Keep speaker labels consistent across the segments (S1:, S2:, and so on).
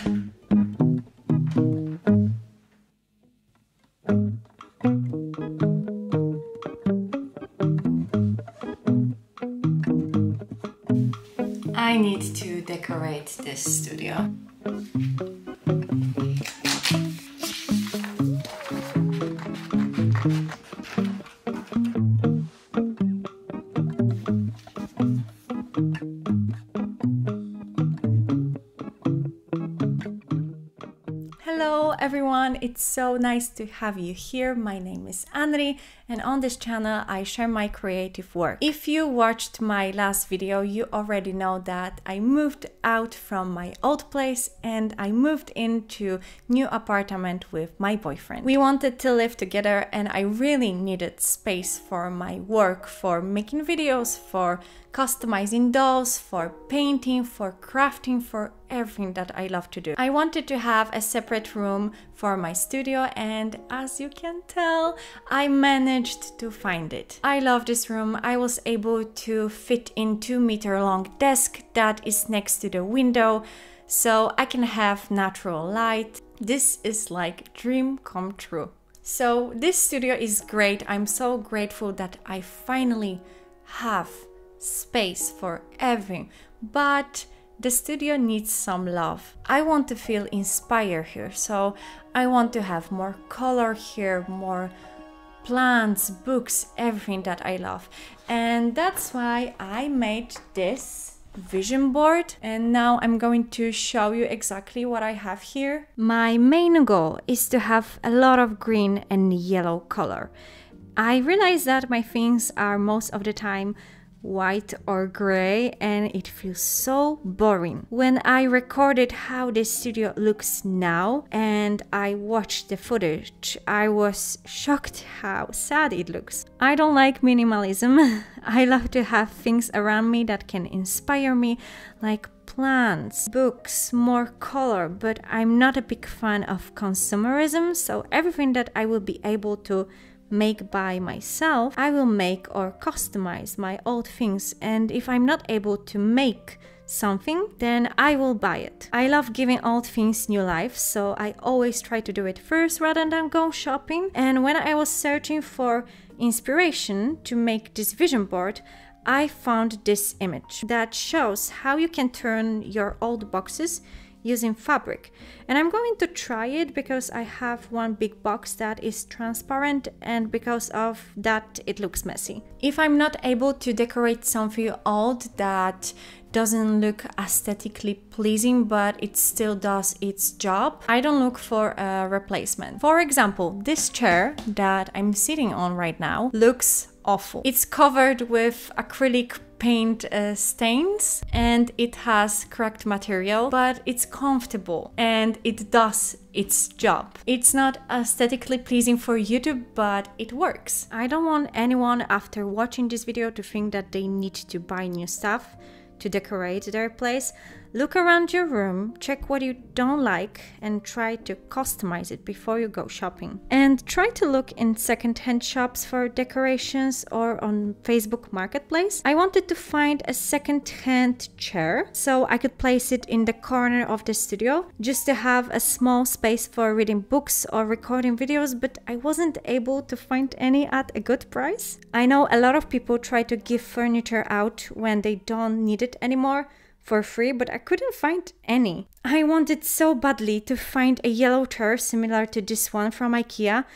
S1: I need to decorate this studio. Hello everyone, it's so nice to have you here. My name is Anri and on this channel I share my creative work. If you watched my last video, you already know that I moved out from my old place and I moved into new apartment with my boyfriend. We wanted to live together and I really needed space for my work, for making videos, for customizing dolls, for painting, for crafting, for everything that I love to do. I wanted to have a separate room for my studio and as you can tell, I managed to find it. I love this room. I was able to fit in 2-meter long desk that is next to the window so I can have natural light. This is like dream come true. So this studio is great. I'm so grateful that I finally have space for everything, but the studio needs some love. I want to feel inspired here, so I want to have more color here, more plants, books, everything that I love. And that's why I made this vision board and now I'm going to show you exactly what I have here. My main goal is to have a lot of green and yellow color. I realize that my things are most of the time white or gray and it feels so boring. When I recorded how this studio looks now and I watched the footage, I was shocked how sad it looks. I don't like minimalism. I love to have things around me that can inspire me, like plants, books, more color, but I'm not a big fan of consumerism, so everything that I will be able to make by myself, I will make or customize my old things, and if I'm not able to make something, then I will buy it. I love giving old things new life, so I always try to do it first rather than go shopping. And when I was searching for inspiration to make this vision board, I found this image that shows how you can turn your old boxes using fabric, and I'm going to try it because I have one big box that is transparent and because of that it looks messy. If I'm not able to decorate something old that doesn't look aesthetically pleasing but it still does its job, I don't look for a replacement. For example, this chair that I'm sitting on right now looks awful. It's covered with acrylic paint stains and it has cracked material, but it's comfortable and it does its job. It's not aesthetically pleasing for YouTube, but it works. I don't want anyone after watching this video to think that they need to buy new stuff to decorate their place. Look around your room, check what you don't like and try to customize it before you go shopping. And try to look in second-hand shops for decorations or on Facebook Marketplace. I wanted to find a second-hand chair so I could place it in the corner of the studio just to have a small space for reading books or recording videos, but I wasn't able to find any at a good price. I know a lot of people try to give furniture out when they don't need it anymore for free, but I couldn't find any. I wanted so badly to find a yellow chair similar to this one from IKEA.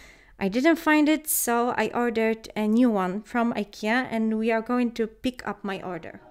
S1: I didn't find it, so I ordered a new one from IKEA and we are going to pick up my order.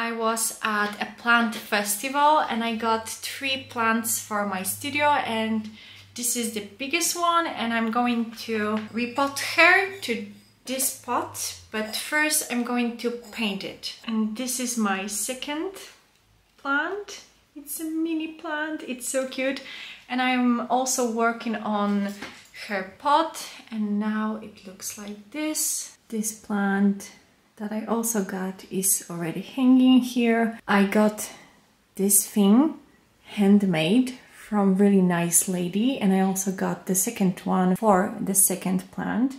S1: I was at a plant festival and I got 3 plants for my studio, and this is the biggest one, and I'm going to repot her to this pot, but first I'm going to paint it. And this is my second plant. It's a mini plant, it's so cute. And I'm also working on her pot, and now it looks like this. This plant that I also got is already hanging here. I got this thing handmade from really nice lady, and I also got the second one for the second plant.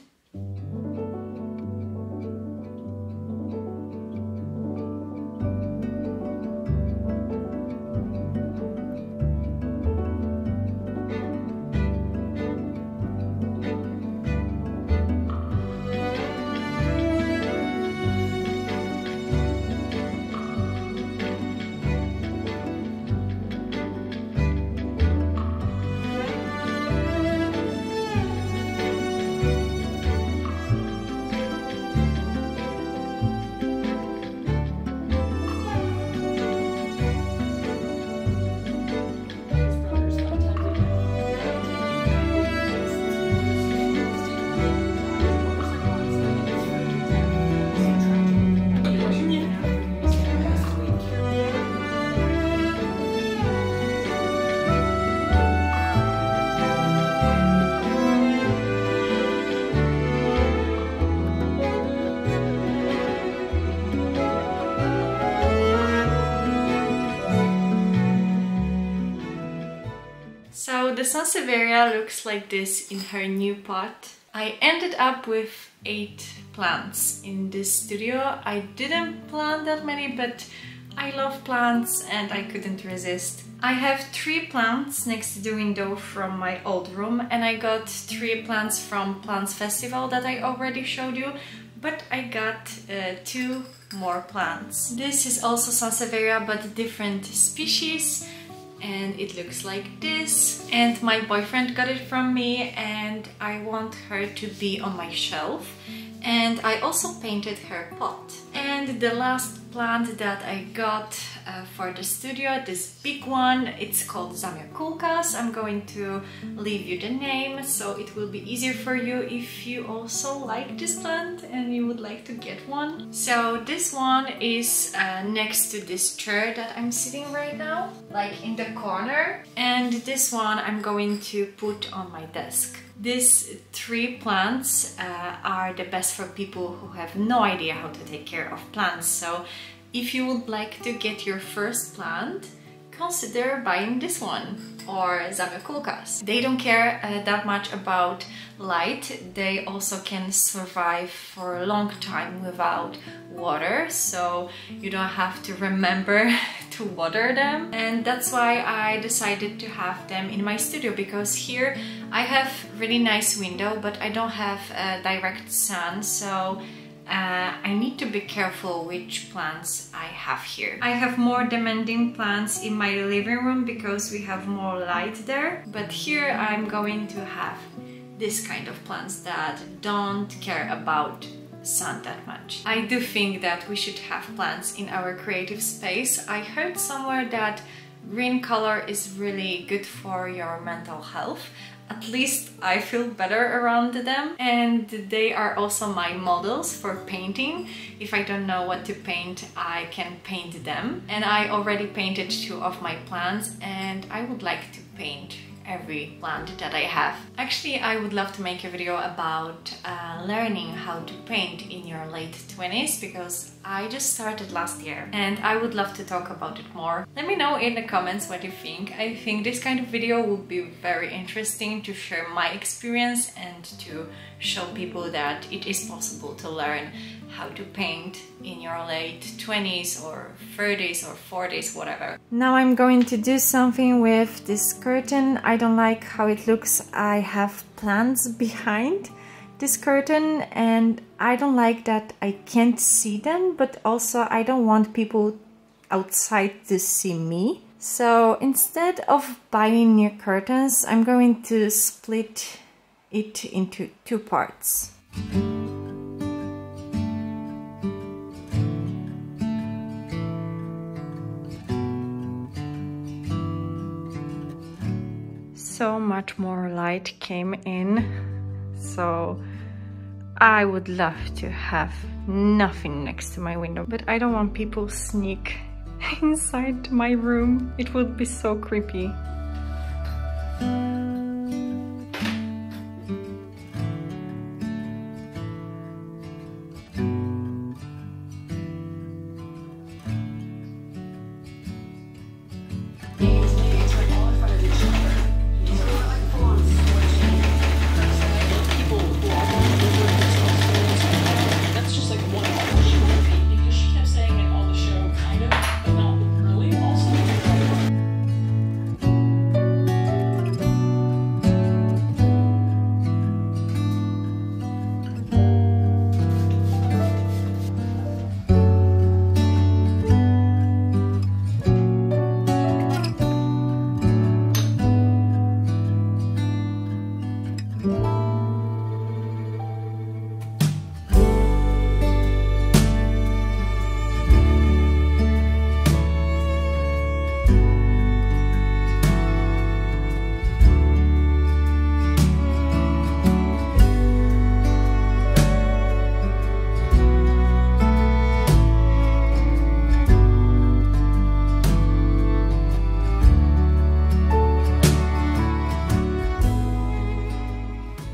S1: So the Sansevieria looks like this in her new pot. I ended up with 8 plants in this studio. I didn't plant that many, but I love plants and I couldn't resist. I have 3 plants next to the window from my old room, and I got 3 plants from Plants Festival that I already showed you, but I got 2 more plants. This is also Sansevieria, but a different species, and it looks like this. And my boyfriend got it from me, and I want her to be on my shelf. And I also painted her pot. And the last plant that I got for the studio, this big one, it's called Zamioculcas. I'm going to leave you the name so it will be easier for you if you also like this plant and you would like to get one. So this one is next to this chair that I'm sitting right now, like in the corner. And this one I'm going to put on my desk. These 3 plants are the best for people who have no idea how to take care of plants. So if you would like to get your first plant, consider buying this one or Zamioculcas. They don't care that much about light. They also can survive for a long time without water, so you don't have to remember to water them. And that's why I decided to have them in my studio, because here I have really nice window, but I don't have direct sun, so I need to be careful which plants I have here. I have more demanding plants in my living room because we have more light there, but here I'm going to have this kind of plants that don't care about sun that much. I do think that we should have plants in our creative space. I heard somewhere that green color is really good for your mental health. At least I feel better around them, and they are also my models for painting. If I don't know what to paint, I can paint them. And I already painted 2 of my plants, and I would like to paint every plant that I have. Actually, I would love to make a video about learning how to paint in your late 20s, because I just started last year and I would love to talk about it more. Let me know in the comments what you think. I think this kind of video would be very interesting to share my experience and to show people that it is possible to learn how to paint in your late 20s or 30s or 40s, whatever. Now I'm going to do something with this curtain. I don't like how it looks. I have plants behind this curtain and I don't like that I can't see them, but also I don't want people outside to see me. So instead of buying new curtains, I'm going to split it into 2 parts. much more light came in. So I would love to have nothing next to my window, but I don't want people sneak inside my room. It would be so creepy.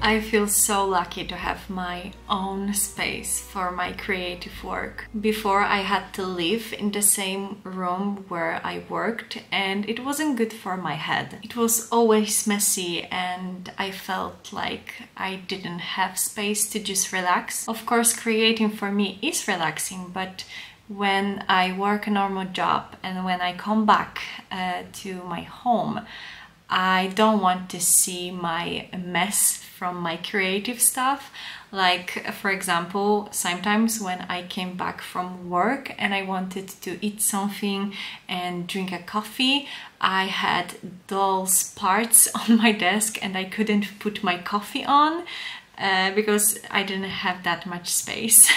S1: I feel so lucky to have my own space for my creative work. Before, I had to live in the same room where I worked, and it wasn't good for my head. It was always messy and I felt like I didn't have space to just relax. Of course, creating for me is relaxing, but when I work a normal job and when I come back to my home, I don't want to see my mess from my creative stuff. Like, for example, sometimes when I came back from work and I wanted to eat something and drink a coffee, I had those parts on my desk and I couldn't put my coffee on because I didn't have that much space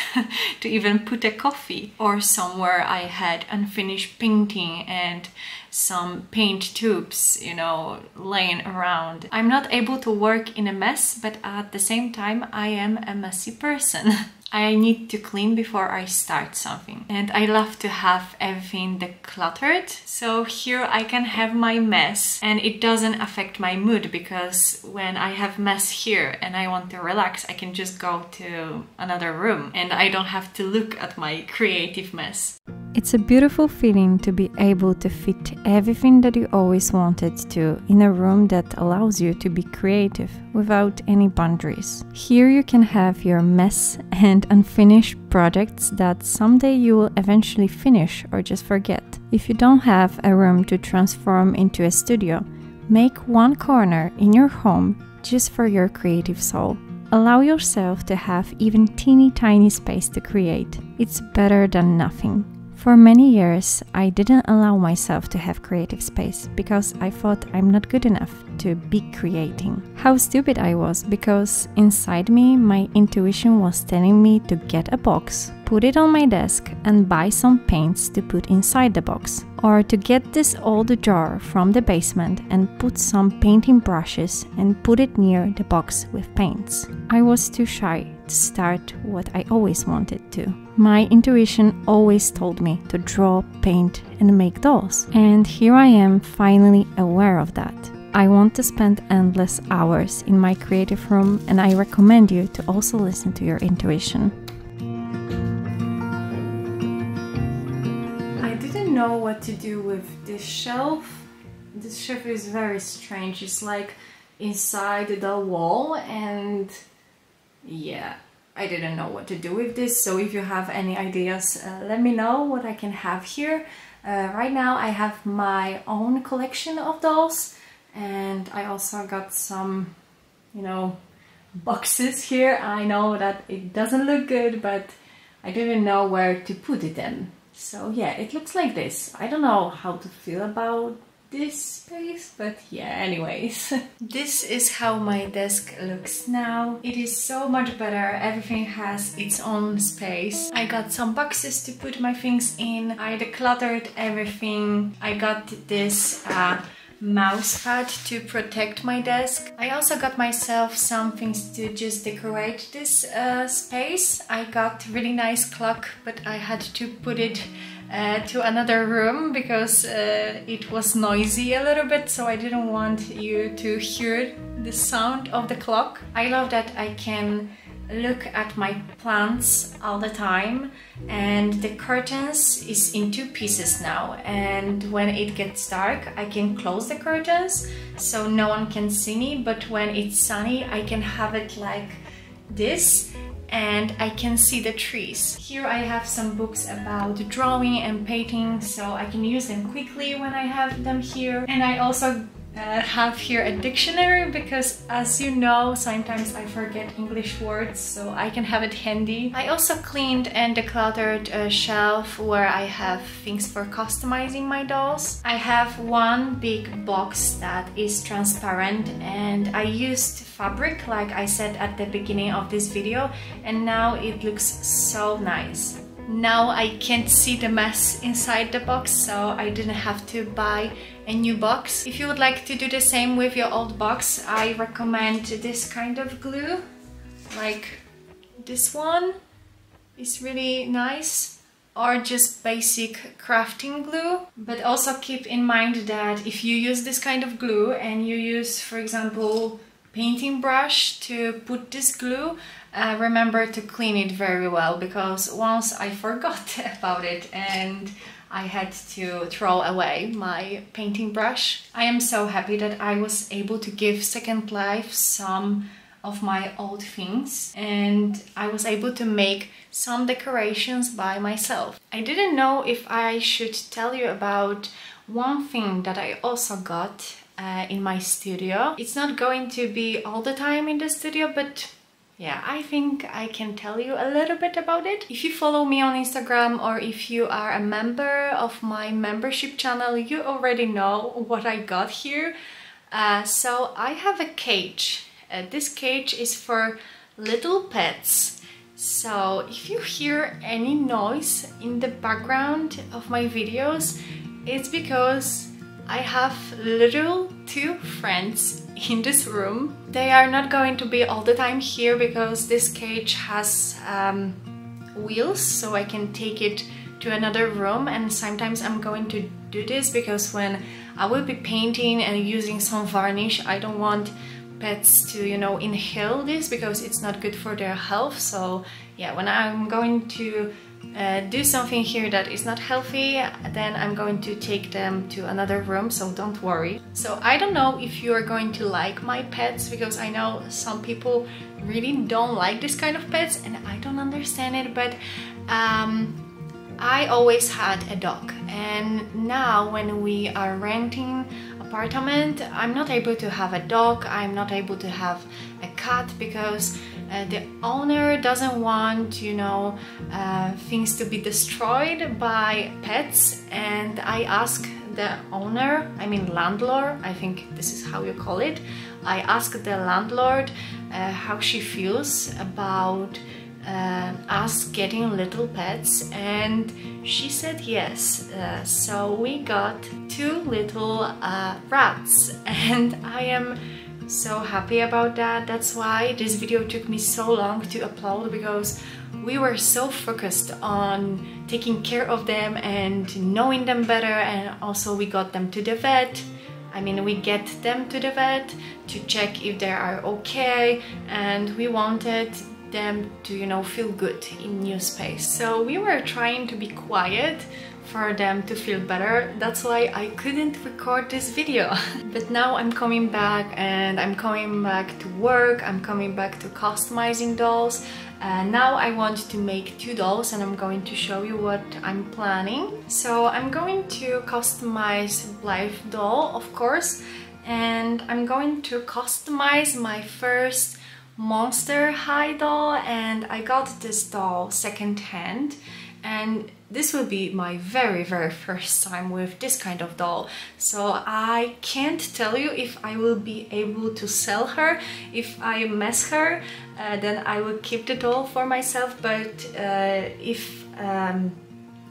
S1: to even put a coffee. Or somewhere I had unfinished painting and some paint tubes, you know, laying around. I'm not able to work in a mess, but at the same time I am a messy person. I need to clean before I start something, and I love to have everything decluttered, so here I can have my mess and it doesn't affect my mood, because when I have mess here and I want to relax, I can just go to another room and I don't have to look at my creative mess. It's a beautiful feeling to be able to fit everything that you always wanted to in a room that allows you to be creative without any boundaries. Here you can have your mess and unfinished projects that someday you will eventually finish or just forget. If you don't have a room to transform into a studio, make one corner in your home just for your creative soul. Allow yourself to have even teeny tiny space to create. It's better than nothing. For many years, I didn't allow myself to have creative space because I thought I'm not good enough to be creating. How stupid I was, because inside me, my intuition was telling me to get a box, put it on my desk and buy some paints to put inside the box. Or to get this old jar from the basement and put some painting brushes and put it near the box with paints. I was too shy to start what I always wanted to. My intuition always told me to draw, paint and make dolls. And here I am finally aware of that. I want to spend endless hours in my creative room, and I recommend you to also listen to your intuition. I didn't know what to do with this shelf. This shelf is very strange. It's like inside the wall, and yeah, I didn't know what to do with this. So if you have any ideas, let me know what I can have here. Right now I have my own collection of dolls, and I also got some, you know, boxes here. I know that it doesn't look good, but I didn't know where to put it in. So yeah, it looks like this. I don't know how to feel about this space, but yeah, anyways. This is how my desk looks now. It is so much better. Everything has its own space. I got some boxes to put my things in. I decluttered everything. I got this mouse pad to protect my desk. I also got myself some things to just decorate this space. I got really nice clock, but I had to put it to another room because it was noisy a little bit, so I didn't want you to hear the sound of the clock. I love that I can look at my plants all the time, and the curtains is in 2 pieces now, and when it gets dark I can close the curtains so no one can see me, but when it's sunny I can have it like this and I can see the trees. Here I have some books about drawing and painting, so I can use them quickly when I have them here. And I also have here a dictionary because, as you know, sometimes I forget English words, so I can have it handy. I also cleaned and decluttered a shelf where I have things for customizing my dolls. I have one big box that is transparent, and I used fabric like I said at the beginning of this video, and now it looks so nice. Now I can't see the mess inside the box, so I didn't have to buy a new box. If you would like to do the same with your old box, I recommend this kind of glue, like this one is really nice, or just basic crafting glue. But also keep in mind that if you use this kind of glue and you use, for example, painting brush to put this glue, remember to clean it very well, because once I forgot about it and I had to throw away my painting brush. I am so happy that I was able to give second life some of my old things, and I was able to make some decorations by myself. I didn't know if I should tell you about one thing that I also got in my studio. It's not going to be all the time in the studio, but yeah, I think I can tell you a little bit about it. If you follow me on Instagram, or if you are a member of my membership channel, you already know what I got here. So I have a cage. This cage is for little pets. So if you hear any noise in the background of my videos, it's because I have little 2 friends in this room. They are not going to be all the time here because this cage has wheels, so I can take it to another room, and sometimes I'm going to do this because when I will be painting and using some varnish, I don't want pets to, you know, inhale this because it's not good for their health. So yeah, when I'm going to do something here that is not healthy, then I'm going to take them to another room, so don't worry. So I don't know if you are going to like my pets, because I know some people really don't like this kind of pets, and I don't understand it, but I always had a dog, and now when we are renting apartment, I'm not able to have a dog, I'm not able to have a cat, because the owner doesn't want, you know, things to be destroyed by pets. And I asked the owner, I mean landlord, I think this is how you call it, I asked the landlord how she feels about us getting little pets, and she said yes. So we got 2 little rats, and I am so happy about that. That's why this video took me so long to upload, because we were so focused on taking care of them and knowing them better, and also we got them to the vet. I mean, we get them to the vet to check if they are okay, and we wanted them to, you know, feel good in new space. So we were trying to be quiet for them to feel better. That's why I couldn't record this video. But now I'm coming back, and I'm coming back to work, I'm coming back to customizing dolls. Now I want to make 2 dolls, and I'm going to show you what I'm planning. So I'm going to customize Blythe doll, of course, and I'm going to customize my first Monster High doll, and I got this doll second-hand, and this will be my very first time with this kind of doll. So I can't tell you if I will be able to sell her. If I mess her, then I will keep the doll for myself, but if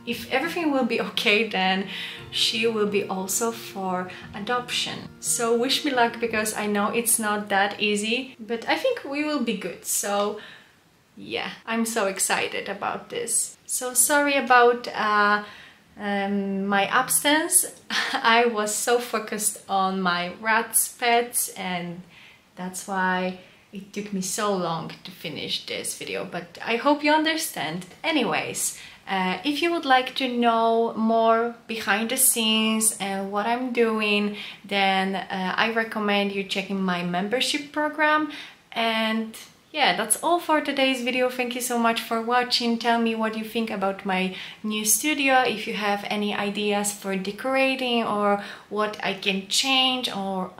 S1: if everything will be okay, then she will be also for adoption. So wish me luck, because I know it's not that easy, but I think we will be good. So yeah, I'm so excited about this. So sorry about my absence. I was so focused on my rat's pets, and that's why it took me so long to finish this video, but I hope you understand. Anyways, if you would like to know more behind the scenes and what I'm doing, then I recommend you checking my membership program. And yeah, that's all for today's video. Thank you so much for watching. Tell me what you think about my new studio, if you have any ideas for decorating, or what I can change, or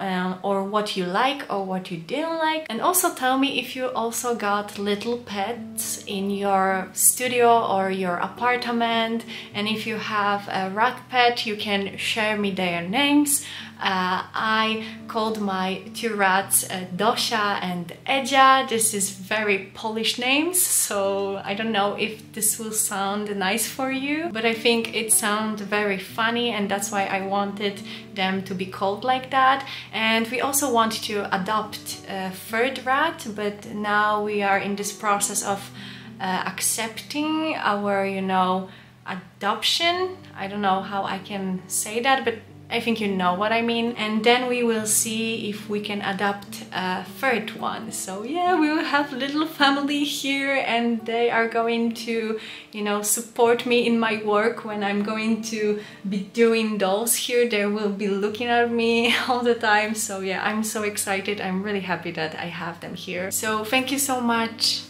S1: what you like or what you didn't like. And also tell me if you also got little pets in your studio or your apartment, and if you have a rat pet, you can share me their names. I called my two rats Dosha and Eja. This is very Polish names, so I don't know if this will sound nice for you, but I think it sounds very funny, and that's why I wanted them to be called like that. And we also want to adopt a third rat, but now we are in this process of accepting our, you know, adoption. I don't know how I can say that, but I think you know what I mean. And then we will see if we can adopt a third one. So yeah, we will have a little family here, and they are going to, you know, support me in my work when I'm going to be doing dolls here. They will be looking at me all the time. So yeah, I'm so excited. I'm really happy that I have them here. So thank you so much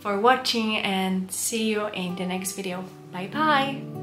S1: for watching, and see you in the next video. Bye bye!